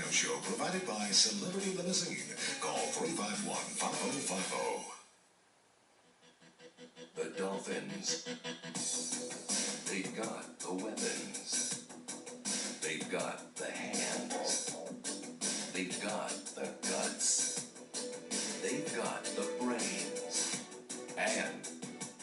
Marino Show, provided by Celebrity Limousine. Call 351-5050. The Dolphins. They've got the weapons. They've got the hands. They've got the guts. They've got the brains. And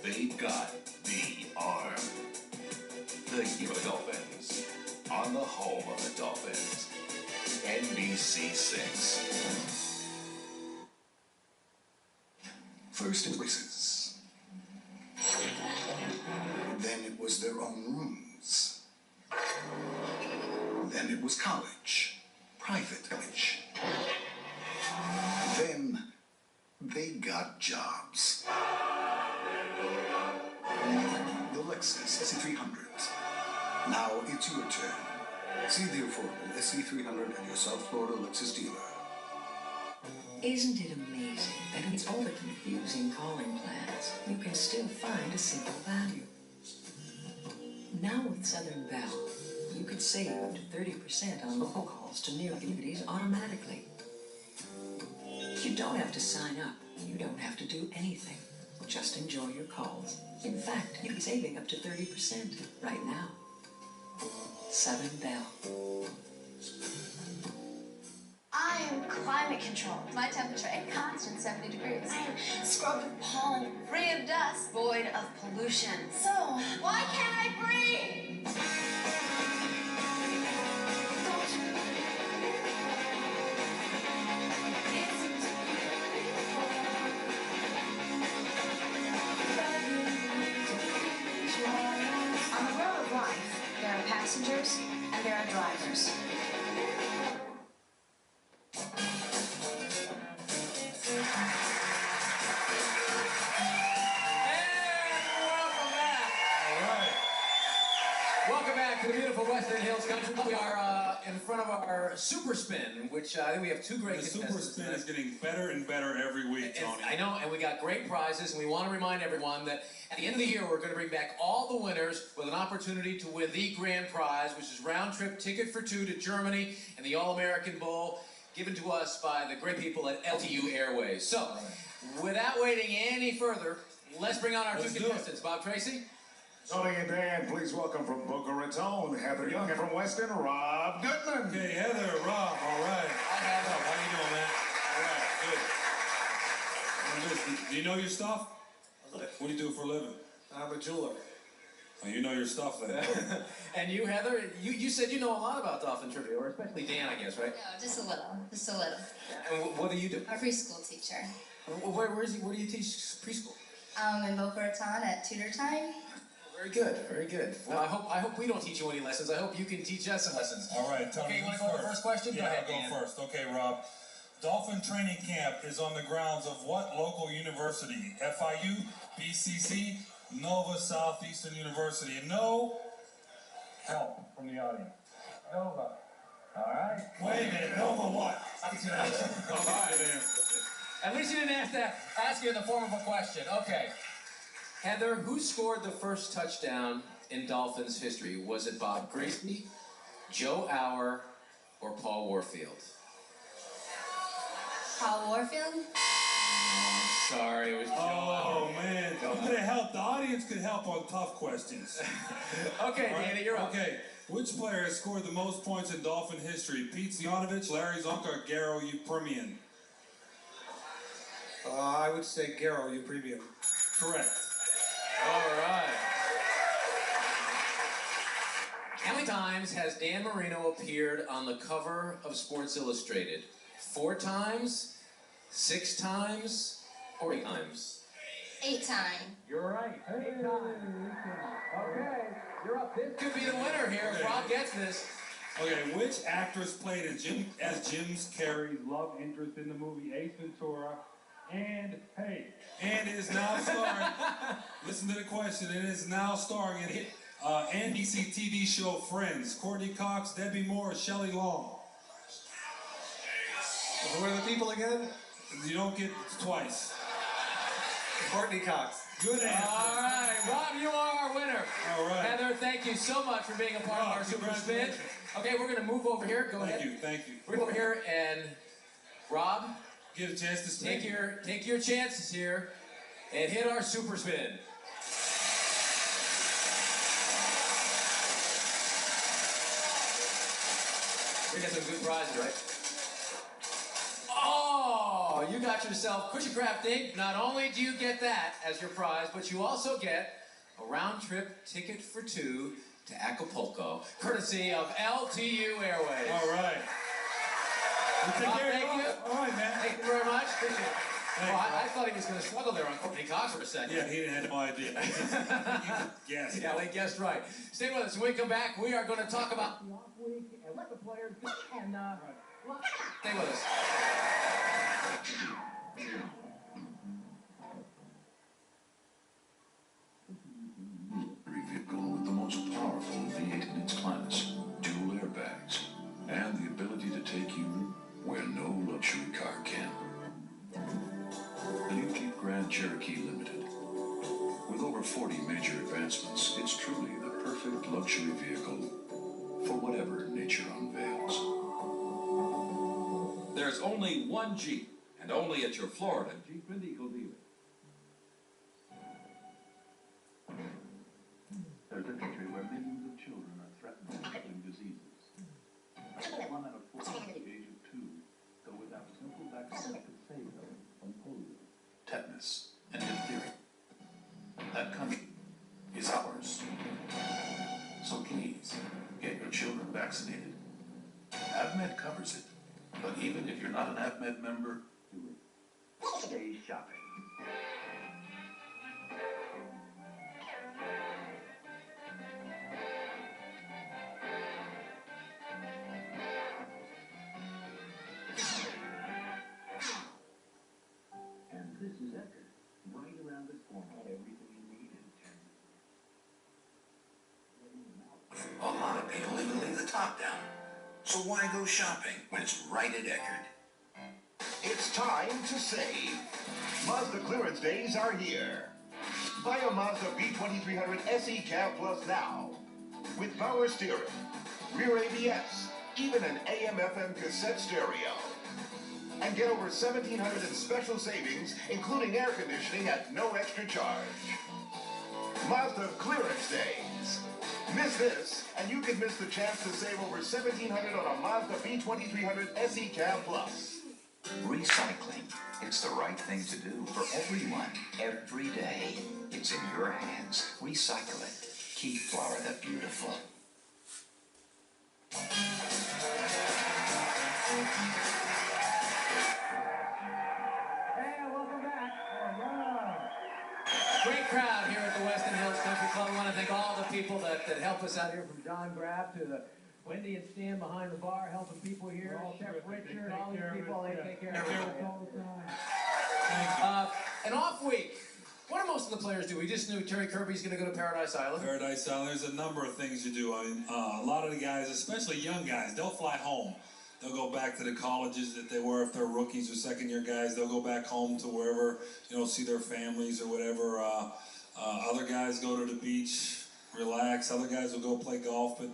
they've got the arm. The Yokohama Dolphins. On the home of the Dolphins. NBC 6. First it races. Then it was their own rooms. Then it was college. Private college. Then they got jobs. The Lexus SC300. Now it's your turn. See the affordable SC300 at your South Florida Lexus dealer. Isn't it amazing that in all the confusing calling plans, you can still find a simple value? Now with Southern Bell, you could save up to 30% on local calls to near communities automatically. You don't have to sign up. You don't have to do anything. Just enjoy your calls. In fact, you'll be saving up to 30% right now. Southern Bell. I am climate control. My temperature a constant 70 degrees. I am scrubbed with pollen, free of dust, void of pollution. So, why can't I breathe? On the road of life, there are passengers and there are drivers. Welcome back to the beautiful Western Hills Country. We are in front of our Super Spin, which I think we have two great contestants. The Super Spin is getting better and better every week, Tony. I know, and we got great prizes, and we want to remind everyone that at the end of the year, we're going to bring back all the winners with an opportunity to win the grand prize, which is round-trip ticket for two to Germany and the All-American Bowl, given to us by the great people at LTU Airways. So, without waiting any further, let's bring on our two contestants. Bob Tracy. Tony and Dan, please welcome from Boca Raton, Heather Young, and from Weston, Rob Goodman. Okay, Heather, Rob, all right. Hi, Heather. How you doing, man? All right, good. Do you know your stuff? What do you do for a living? I'm a jeweler. Oh, you know your stuff then. And you, Heather, you said you know a lot about dolphin trivia, or especially Dan, I guess, right? No, just a little. Just a little. And what do you do? I'm a preschool teacher. Where do you teach preschool? In Boca Raton at tutor time. Very good, very good. Well, I hope we don't teach you any lessons. I hope you can teach us some lessons. All right, Tony. Okay, you want to go to the first question? Yeah, Go ahead, I'll Dan. go first. Okay, Rob. Dolphin training camp is on the grounds of what local university? FIU, BCC, Nova Southeastern University. And no help from the audience. Nova. All right. Wait a minute. Nova what? All right. At least you didn't have to ask you in the form of a question. Okay. Heather, who scored the first touchdown in Dolphins history? Was it Bob Griese, Joe Auer, or Paul Warfield? Paul Warfield? Sorry, it was Joe Auer. Oh, man. Who could have helped? The audience could help on tough questions. Okay, Right? Danny, you're up. Okay. Which player has scored the most points in Dolphin history? Pete Zianovich, Larry Zonka, or Garo Upremian? I would say Garo Upremian. Correct. All right. How many times has Dan Marino appeared on the cover of Sports Illustrated? 4 times, 6 times, or 8 times? 8 times. You're right. 8 times. Okay, you're up. This could be the winner here if Rob gets this. Okay, which actress played as Jim Carrey's love interest in the movie Ace Ventura? And is now starring. Listen to the question. It is now starring in NBC TV show Friends. Courtney Cox, Debbie Moore, Shelley Long. Who are the people again? You don't get twice. Courtney Cox. Good answer. All right, Rob, you are our winner. All right. Heather, thank you so much for being a part of our Super Spin. Okay, we're going to move over here. Go ahead. Thank you. We're over here, and Rob, Get a chance to spin. take your chances here and hit our Super Spin. We got some good prizes, right? Oh, you got yourself Cushy Crafting. Not only do you get that as your prize, but you also get a round-trip ticket for two to Acapulco, courtesy of LTU Airways. All right. Thank you. All right, man. Thank you very much. Appreciate it. Well, I thought he was going to struggle there on Courtney Cox for a second. Yeah, he didn't have no idea. Yes. Yeah, well, he guessed right. Stay with us. When we come back, we are going to talk about the off week and what the players do. And stay with us. Vehicle with the most powerful V8 in its class, dual airbags, and the ability to take you where no luxury car can. The new Jeep Grand Cherokee Limited. With over 40 major advancements, it's truly the perfect luxury vehicle for whatever nature unveils. There's only one Jeep, and only at your Florida Jeep and Eagle dealer. There's a country where millions of children are threatened with crippling diseases. 1 out of 4 under the age of 2 go without a simple vaccine that could save them from polio, tetanus, and diphtheria. That country is ours. So please, get your children vaccinated. AvMed covers it. But even if you're not an AvMed member, do it. Stay shopping. And this is Ecker, right around the corner. Everything you need in 10 minutes. A lot of people even leave the top down. So why go shopping when it's right at Eckerd? It's time to save. Mazda clearance days are here. Buy a Mazda B2300 SE Cab Plus now. With power steering, rear ABS, even an AM/FM cassette stereo. And get over $1,700 in special savings, including air conditioning at no extra charge. Mazda clearance days. Miss this, and you can miss the chance to save over $1,700 on a Mazda B2300 SE Cab Plus. Recycling. It's the right thing to do for everyone, every day. It's in your hands. Recycle it. Keep Florida beautiful. Hey, welcome back. Great crowd here at the Weston Hills Country Club. I want to thank all the people that help us out here, from John Graff to the Wendy and Stan behind the bar, helping people here. Chef Richard, all these people, they take care of us all the time. An off week. What do most of the players do? We just knew Terry Kirby's going to go to Paradise Island. Paradise Island, there's a number of things you do. I mean, a lot of the guys, especially young guys, they'll fly home. They'll go back to the colleges that they were, if they're rookies or second-year guys. They'll go back home to wherever, see their families or whatever. Other guys go to the beach, relax. Other guys will go play golf. But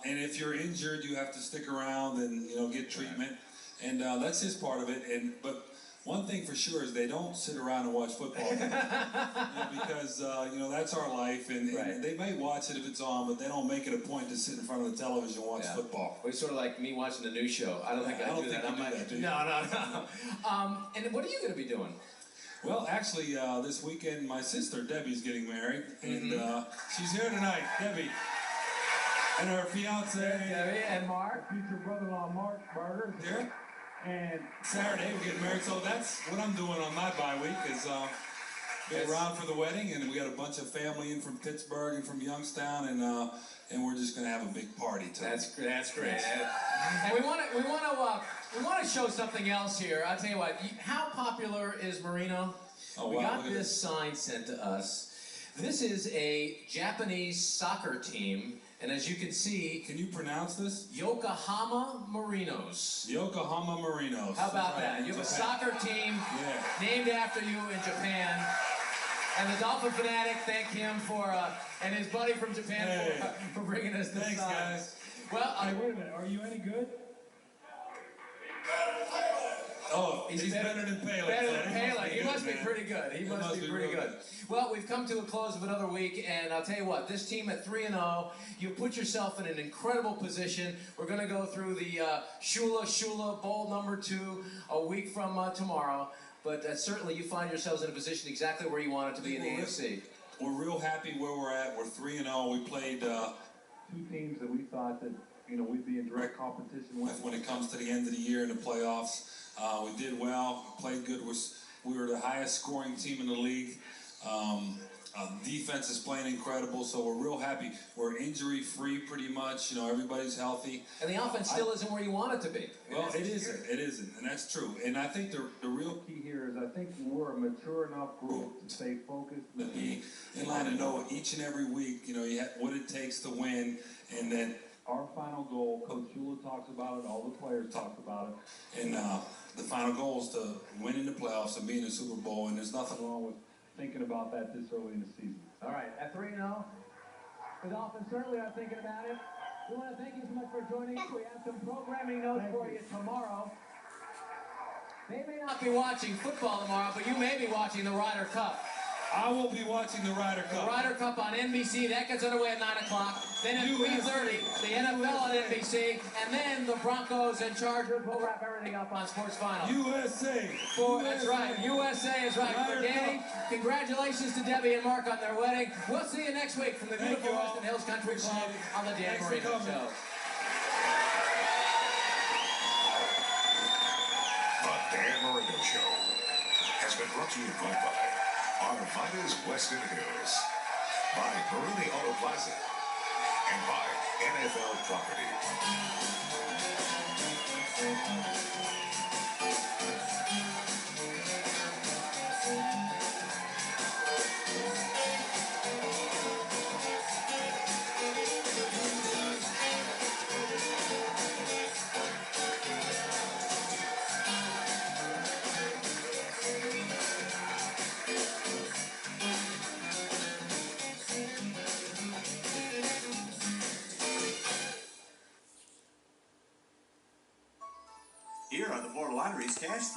and if you're injured, you have to stick around and get treatment. And that's just part of it. But one thing for sure is they don't sit around and watch football because that's our life, and they may watch it if it's on, but they don't make it a point to sit in front of the television and watch football. It's sort of like me watching the news show. I don't think I do that. No. And what are you going to be doing? Well, actually, this weekend, my sister Debbie's getting married, and she's here tonight. Debbie. And her fiance. Debbie and Mark. Future brother-in-law Mark Barger is here. And Saturday we're getting married, so that's what I'm doing on my bye week is be around for the wedding, and we got a bunch of family in from Pittsburgh and from Youngstown, and we're just gonna have a big party tonight. That's great. And we want to show something else here. I'll tell you what. How popular is Marino? Oh, we wow, got this sign sent to us. This is a Japanese soccer team And as you can see, can you pronounce this? Yokohama Marinos. Yokohama Marinos. How about that? You have a soccer team named after you in Japan. And the Dolphin Fanatic, thank him for, and his buddy from Japan for bringing us this. Thanks, guys. Well, hey, wait a minute. Are you any good? Oh, he's better than Pele. Better than Pele. He must be pretty good. He must be pretty good. Well, we've come to a close of another week, and I'll tell you what, this team at 3-0, you put yourself in an incredible position. We're going to go through the Shula Bowl number 2 a week from tomorrow, but certainly you find yourselves in a position exactly where you want it to be in the AFC. We're real happy where we're at. We're 3-0. We played 2 teams that we thought that we'd be in direct competition with when it comes to the end of the year in the playoffs. We did well, played good. We were the highest scoring team in the league. Defense is playing incredible, so we're real happy. We're injury-free pretty much. Everybody's healthy. And the offense still isn't where you want it to be. Well, it isn't. It isn't, and that's true. And I think the real key here is I think we're a mature enough group to stay focused and be in line to know each and every week, what it takes to win, and then our final goal, Coach Shula talks about it, all the players talk about it, and the final goal is to win in the playoffs and be in the Super Bowl, and there's nothing wrong with thinking about that this early in the season. All right, at 3-0, the Dolphins certainly are thinking about it. We want to thank you so much for joining us. We have some programming notes for you tomorrow. They may not be watching football tomorrow, but you may be watching the Ryder Cup. I will be watching the Ryder Cup. The Ryder Cup on NBC, that gets underway at 9 o'clock. Then at 3:30, the NFL on NBC, and then the Broncos and Chargers. We'll wrap everything up on Sports Final. USA. That's right. USA is right. For Danny, congratulations to Debbie and Mark on their wedding. We'll see you next week from the beautiful Western Hills Country Club on the Dan Marino Show. The Dan Marino Show has been brought to you by Armada's Western Hills, by Maruni Auto Plaza, and by NFL Properties. Here on the Florida Lottery's Cash